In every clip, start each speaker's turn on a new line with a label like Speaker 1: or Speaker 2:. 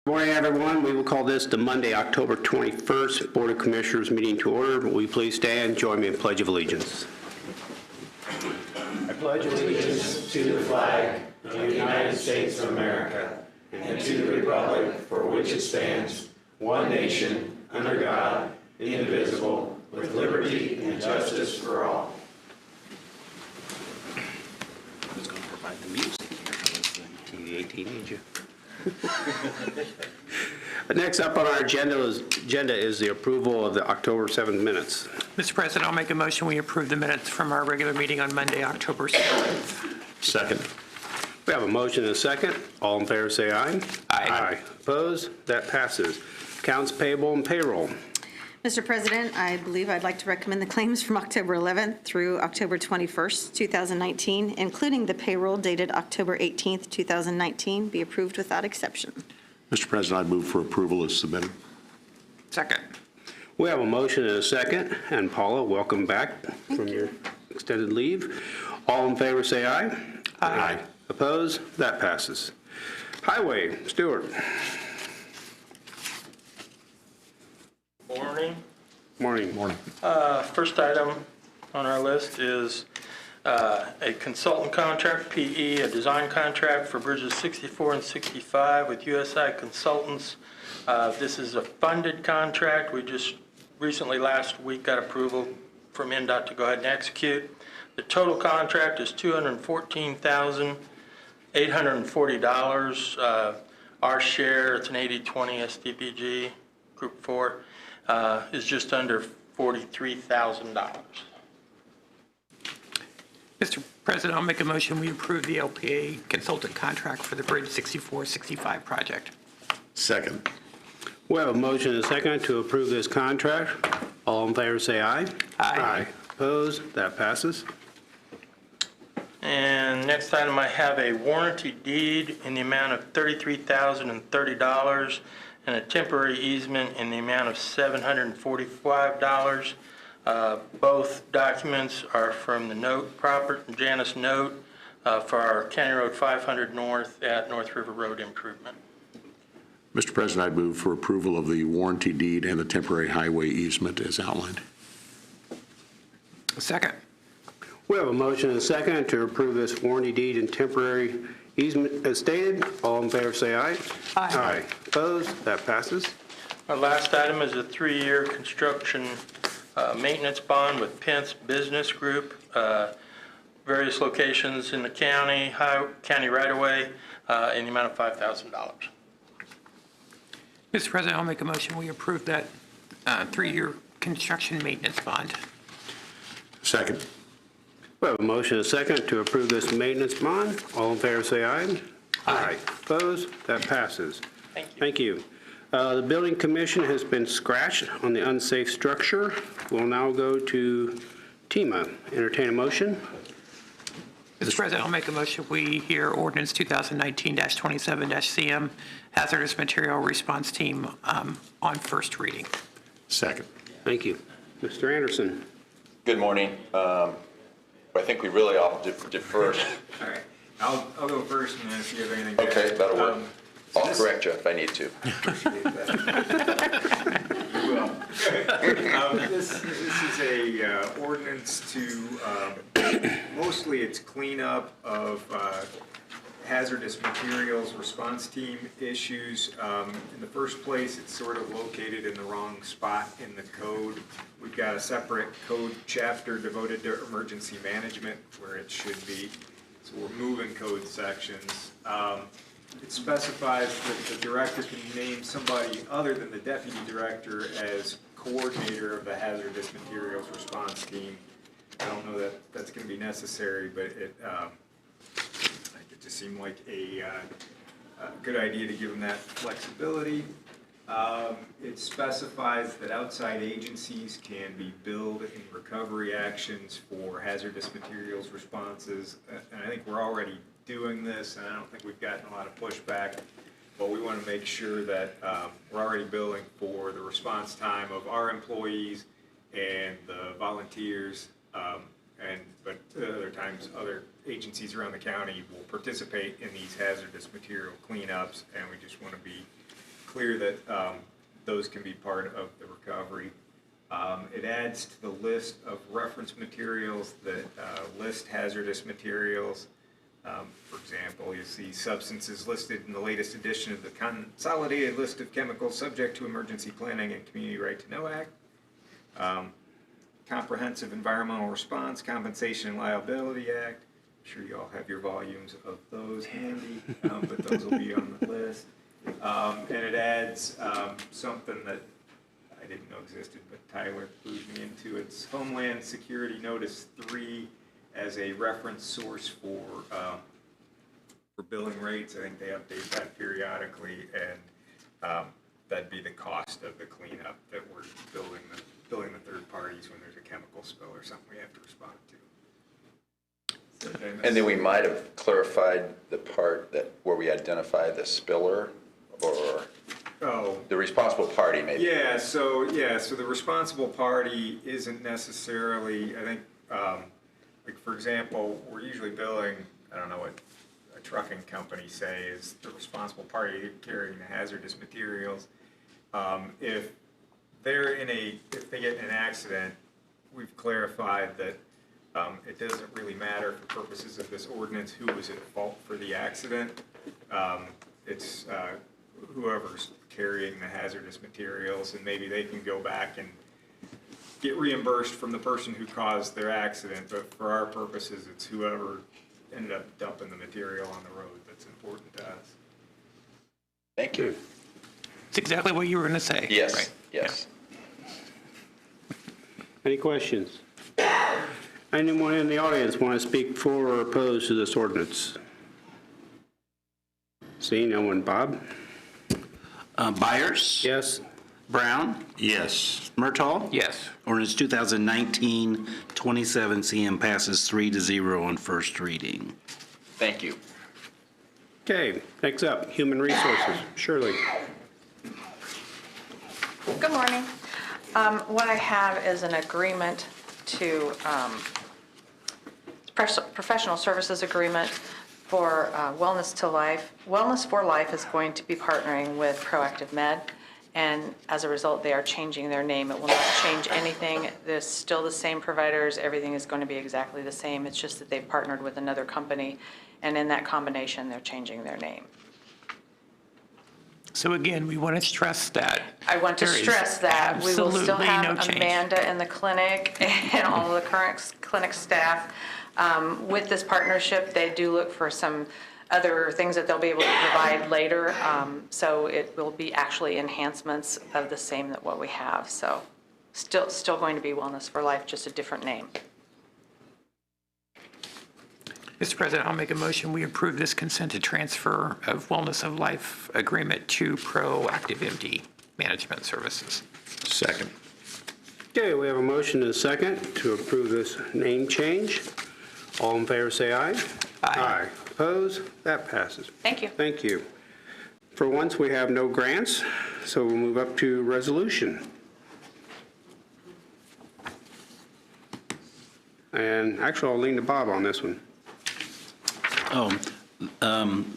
Speaker 1: Good morning, everyone. We will call this the Monday, October 21st Board of Commissioners meeting to order. Will you please stand and join me in Pledge of Allegiance?
Speaker 2: I pledge allegiance to the flag of the United States of America and to the republic for which it stands, one nation, under God, indivisible, with liberty and justice for all.
Speaker 1: Who's going to provide the music here? TV 18 needs you. Next up on our agenda is the approval of the October 7th minutes.
Speaker 3: Mr. President, I'll make a motion we approve the minutes from our regular meeting on Monday, October 7th.
Speaker 2: Second.
Speaker 1: We have a motion and a second. All in favor say aye.
Speaker 3: Aye.
Speaker 1: Opposed? That passes. Accounts payable and payroll.
Speaker 4: Mr. President, I believe I'd like to recommend the claims from October 11th through October 21st, 2019, including the payroll dated October 18th, 2019, be approved without exception.
Speaker 5: Mr. President, I move for approval as submitted.
Speaker 3: Second.
Speaker 1: We have a motion and a second. And Paula, welcome back from your extended leave. All in favor say aye.
Speaker 3: Aye.
Speaker 1: Opposed? That passes. Highway, Stewart.
Speaker 6: Morning.
Speaker 1: Morning.
Speaker 6: First item on our list is a consultant contract, PE, a design contract for bridges 64 and 65 with USI Consultants. This is a funded contract. We just recently, last week, got approval from NDOT to go ahead and execute. The total contract is $214,840. Our share, it's an 80-20 SDPG, Group 4. Is just under $43,000.
Speaker 3: Mr. President, I'll make a motion we approve the LPA consultant contract for the Bridge 6465 project.
Speaker 5: Second.
Speaker 1: We have a motion and a second to approve this contract. All in favor say aye.
Speaker 3: Aye.
Speaker 1: Opposed? That passes.
Speaker 6: And next item, I have a warranty deed in the amount of $33,030 and a temporary easement in the amount of $745. Both documents are from the note, Janus note, for our County Road 500 North at North River Road improvement.
Speaker 5: Mr. President, I move for approval of the warranty deed and the temporary highway easement as outlined.
Speaker 3: Second.
Speaker 1: We have a motion and a second to approve this warranty deed and temporary easement as stated. All in favor say aye.
Speaker 3: Aye.
Speaker 1: Opposed? That passes.
Speaker 6: Our last item is a 3-year construction maintenance bond with Pence Business Group, various locations in the county right-of-way, in the amount of $5,000.
Speaker 3: Mr. President, I'll make a motion we approve that 3-year construction maintenance bond.
Speaker 5: Second.
Speaker 1: We have a motion and a second to approve this maintenance bond. All in favor say aye.
Speaker 3: Aye.
Speaker 1: Opposed? That passes.
Speaker 6: Thank you.
Speaker 1: Thank you. The Building Commission has been scratched on the unsafe structure. We'll now go to TEMA. Entertain a motion.
Speaker 3: Mr. President, I'll make a motion we hear ordinance 2019-27-CM hazardous material response team on first reading.
Speaker 5: Second.
Speaker 1: Thank you. Mr. Anderson.
Speaker 7: Good morning. I think we really ought to defer.
Speaker 8: All right, I'll go first, and then if you have anything to
Speaker 7: Okay,
Speaker 8: add.
Speaker 7: that'll work.
Speaker 8: So
Speaker 7: I'll correct you if I need to.
Speaker 8: You will. This is a ordinance to, mostly it's cleanup of hazardous materials response team issues. In the first place, it's sort of located in the wrong spot in the code. We've got a separate code chapter devoted to emergency management where it should be. So we're moving code sections. It specifies that the director can name somebody other than the deputy director as coordinator of the hazardous materials response team. I don't know that that's going to be necessary, but it just seemed like a good idea to give them that flexibility. It specifies that outside agencies can be billed in recovery actions for hazardous materials responses, and I think we're already doing this, and I don't think we've gotten a lot of pushback, but we want to make sure that we're already billing for the response time of our employees and the volunteers, but other times other agencies around the county will participate in these hazardous material cleanups, and we just want to be clear that those can be part of the recovery. It adds to the list of reference materials that list hazardous materials. For example, you see substances listed in the latest edition of the Consolidated List of Chemicals Subject to Emergency Planning and Community Right to Know Act. Comprehensive Environmental Response, Compensation and Liability Act. I'm sure you all have your volumes of those handy, but those will be on the list. And it adds something that I didn't know existed, but Tyler clued me into. It's Homeland Security Notice 3 as a reference source for billing rates. I think they update that periodically, and that'd be the cost of the cleanup that we're billing the third parties when there's a chemical spill or something we have to respond to.
Speaker 7: And then we might have clarified the part that where we identify the spiller or the responsible party, maybe.
Speaker 8: Yeah, so the responsible party isn't necessarily, I think, like for example, we're usually billing, I don't know what a trucking company say is the responsible party carrying the hazardous materials. If they get in an accident, we've clarified that it doesn't really matter for purposes of this ordinance who was at fault for the accident. It's whoever's carrying the hazardous materials, and maybe they can go back and get reimbursed from the person who caused their accident, but for our purposes, it's whoever ended up dumping the material on the road that's important to us.
Speaker 7: Thank you.
Speaker 3: It's exactly what you were going to say.
Speaker 7: Yes,
Speaker 3: right?
Speaker 7: yes.
Speaker 1: Any questions? Anyone in the audience want to speak for or opposed to this ordinance? Seeing no one. Bob?
Speaker 9: Byers?
Speaker 1: Yes?
Speaker 9: Brown?
Speaker 5: Yes.
Speaker 9: Murtaugh?
Speaker 3: Yes.
Speaker 9: Ordinance 2019-27 CM passes 3-0 on first reading.
Speaker 7: Thank you.
Speaker 1: Okay, next up, Human Resources. Shirley?
Speaker 10: Good morning. What I have is an agreement to, professional services agreement for Wellness to Life. Wellness for Life is going to be partnering with Proactive Med, and as a result, they are changing their name. It will not change anything. There's still the same providers. Everything is going to be exactly the same. It's just that they've partnered with another company, and in that combination, they're changing their name.
Speaker 3: So again, we want to stress that.
Speaker 10: I want to
Speaker 3: there is
Speaker 10: stress that we will still
Speaker 3: absolutely
Speaker 10: have
Speaker 3: no change.
Speaker 10: Amanda in the clinic and all of the current clinic staff. With this partnership, they do look for some other things that they'll be able to provide later. So it will be actually enhancements of the same that what we have. So still going to be Wellness for Life, just a different name.
Speaker 3: Mr. President, I'll make a motion. We approve this consent to transfer of Wellness of Life agreement to Proactive MD Management Services.
Speaker 5: Second.
Speaker 1: Okay, we have a motion and a second to approve this name change. All in favor say aye.
Speaker 3: Aye.
Speaker 1: Opposed? That passes.
Speaker 10: Thank you.
Speaker 1: Thank you. For once, we have no grants, so we'll move up to resolution. And actually, I'll lean to Bob on this one.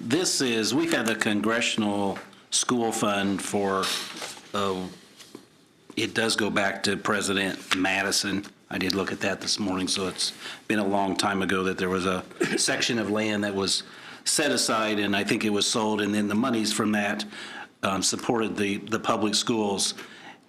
Speaker 9: This is, we've had the Congressional School Fund for, it does go back to President Madison. I did look at that this morning, so it's been a long time ago that there was a section of land that was set aside, and I think it was sold, and then the monies from that supported the public schools.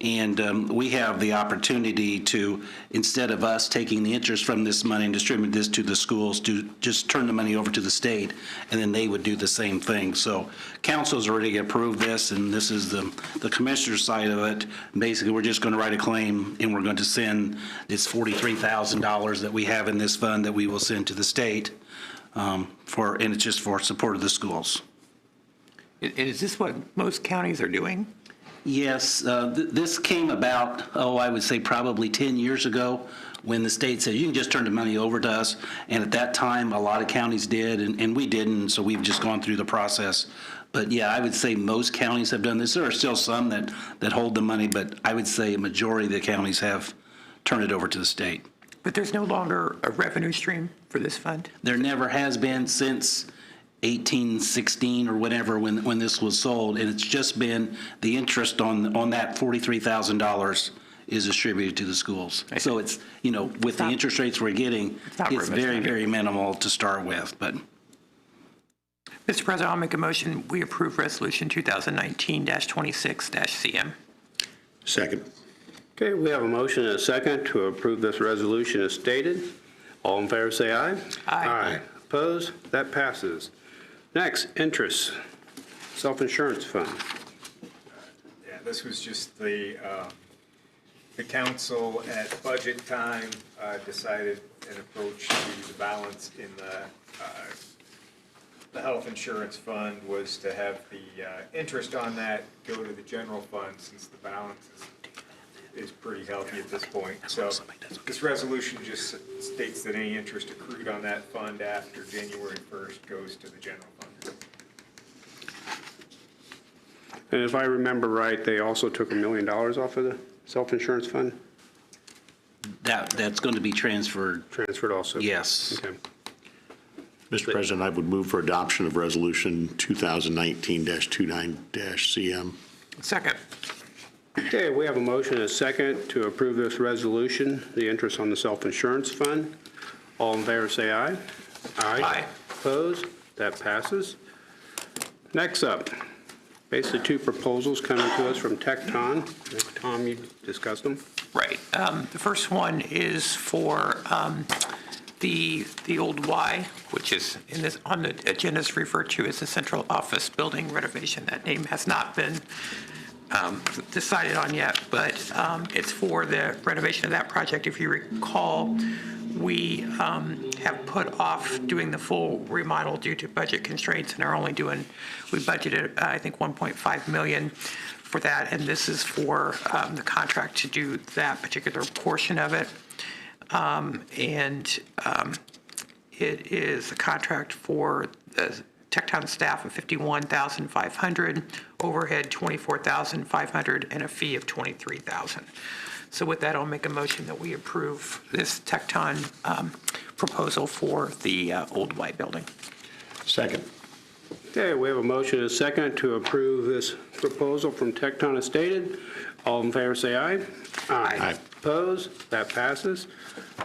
Speaker 9: And we have the opportunity to, instead of us taking the interest from this money and distribute this to the schools, to just turn the money over to the state, and then they would do the same thing. So council's already approved this, and this is the commissioner's side of it. Basically, we're just going to write a claim, and we're going to send this $43,000 that we have in this fund that we will send to the state and it's just for support of the schools.
Speaker 3: Is this what most counties are doing?
Speaker 9: Yes, this came about, I would say probably 10 years ago, when the state said, you can just turn the money over to us. And at that time, a lot of counties did, and we didn't, so we've just gone through the process. But yeah, I would say most counties have done this. There are still some that hold the money, but I would say a majority of the counties have turned it over to the state.
Speaker 3: But there's no longer a revenue stream for this fund?
Speaker 9: There never has been since 18, 16, or whatever when this was sold, and it's just been the interest on that $43,000 is distributed to the schools. So it's, with the interest rates we're getting, it's very, very minimal to start with, but.
Speaker 3: Mr. President, I'll make a motion, we approve Resolution 2019-26-CM.
Speaker 5: Second.
Speaker 1: Okay, we have a motion and a second to approve this resolution as stated. All in favor, say aye.
Speaker 3: Aye.
Speaker 1: Opposed? That passes. Next, interest, self-insurance fund.
Speaker 8: Yeah, this was just the council at budget time decided an approach to the balance in the health insurance fund was to have the interest on that go to the general fund since the balance is pretty healthy at this point. So this resolution just states that any interest accrued on that fund after January 1st goes to the general fund.
Speaker 1: And if I remember right, they also took $1 million off of the self-insurance fund?
Speaker 9: That's going to be transferred.
Speaker 1: Transferred also?
Speaker 9: Yes.
Speaker 1: Okay.
Speaker 5: Mr. President, I would move for adoption of Resolution 2019-29-CM.
Speaker 3: Second.
Speaker 1: Okay, we have a motion and a second to approve this resolution, the interest on the self-insurance fund. All in favor, say aye.
Speaker 3: Aye.
Speaker 1: Opposed? That passes. Next up, basically two proposals coming to us from Tecton. Tom, you discussed them?
Speaker 3: Right. The first one is for the old Y, which is on the agenda is referred to as the central office building renovation. That name has not been decided on yet, but it's for the renovation of that project. If you recall, we have put off doing the full remodel due to budget constraints and are only doing, we budgeted, I think, $1.5 million for that, and this is for the contract to do that particular portion of it. It is a contract for the Tecton staff of $51,500, overhead $24,500, and a fee of $23,000. So with that, I'll make a motion that we approve this Tecton proposal for the old white building.
Speaker 5: Second.
Speaker 1: Okay, we have a motion and a second to approve this proposal from Tecton as stated. All in favor, say aye.
Speaker 5: Aye.
Speaker 1: Opposed? That passes.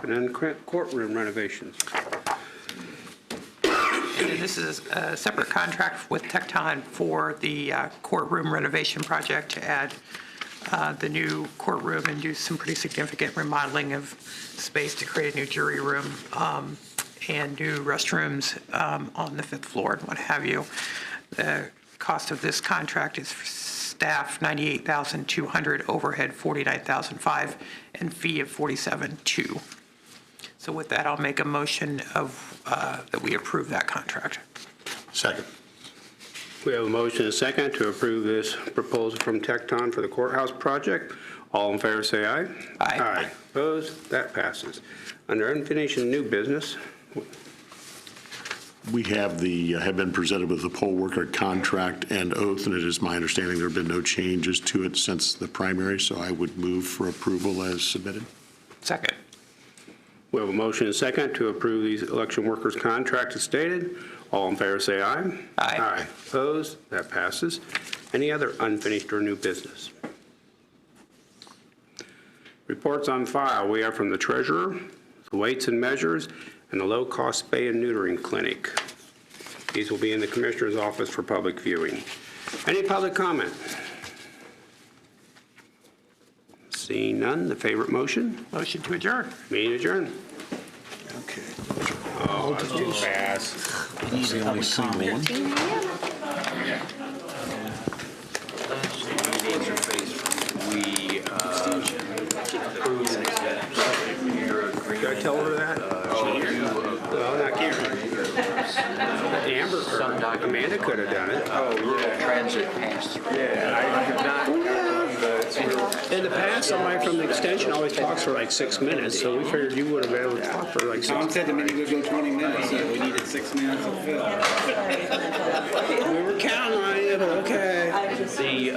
Speaker 1: And then courtroom renovations.
Speaker 3: And then this is a separate contract with Tecton for the courtroom renovation project to add the new courtroom and do some pretty significant remodeling of space to create a new jury room and new restrooms on the 5th floor and what have you. The cost of this contract is for staff $98,200, overhead $49,500, and fee of $47,200. So with that, I'll make a motion that we approve that contract.
Speaker 5: Second.
Speaker 1: We have a motion and a second to approve this proposal from Tecton for the courthouse project. All in favor, say aye.
Speaker 3: Aye.
Speaker 1: Opposed? That passes. Under unfinished and new business,
Speaker 5: We have been presented with the poll worker contract and oath, and it is my understanding there have been no changes to it since the primary, so I would move for approval as submitted.
Speaker 3: Second.
Speaker 1: we have a motion and a second to approve these election workers' contract as stated. All in favor, say aye.
Speaker 3: Aye.
Speaker 1: Opposed? That passes. Any other unfinished or new business? Reports on file. We have from the treasurer, the weights and measures, and the low-cost spay and neutering clinic. These will be in the commissioner's office for public viewing. Any public comment? Seeing none, the favorite motion?
Speaker 3: Motion to adjourn.
Speaker 1: Meeting adjourned.
Speaker 5: Okay.
Speaker 1: Oh, that's too fast.
Speaker 9: He's the only single one.
Speaker 1: Did I tell her that? Well, not Karen. Amber, or Amanda could have done it.
Speaker 8: Oh, yeah.
Speaker 2: Transit pass through.
Speaker 8: Yeah, I have not gotten the
Speaker 1: In the past, somebody from the extension always talks for like 6 minutes, so we figured you would have been able to talk for like 6
Speaker 11: Tom said to me he would go 20 minutes, so we needed 6 minutes of fill.
Speaker 1: We were counting on you, but okay.
Speaker 12: The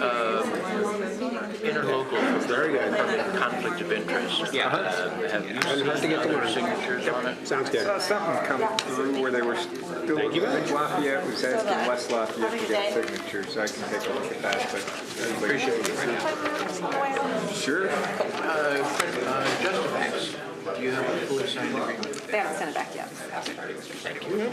Speaker 12: interlocal.
Speaker 1: Very good.
Speaker 12: Conflict of interest.
Speaker 1: Yeah.
Speaker 12: Have you
Speaker 1: Doesn't hurt to get them on.
Speaker 12: signatures on it?
Speaker 1: Sounds good.
Speaker 8: Saw something come through where they were still, I think Lafayette was asking West Lafayette to get signatures, so I can take a look at that, but. Appreciate it. Sure.
Speaker 12: Justifax, do you have a fully signed agreement?
Speaker 4: They haven't sent it back yet.
Speaker 12: Thank you.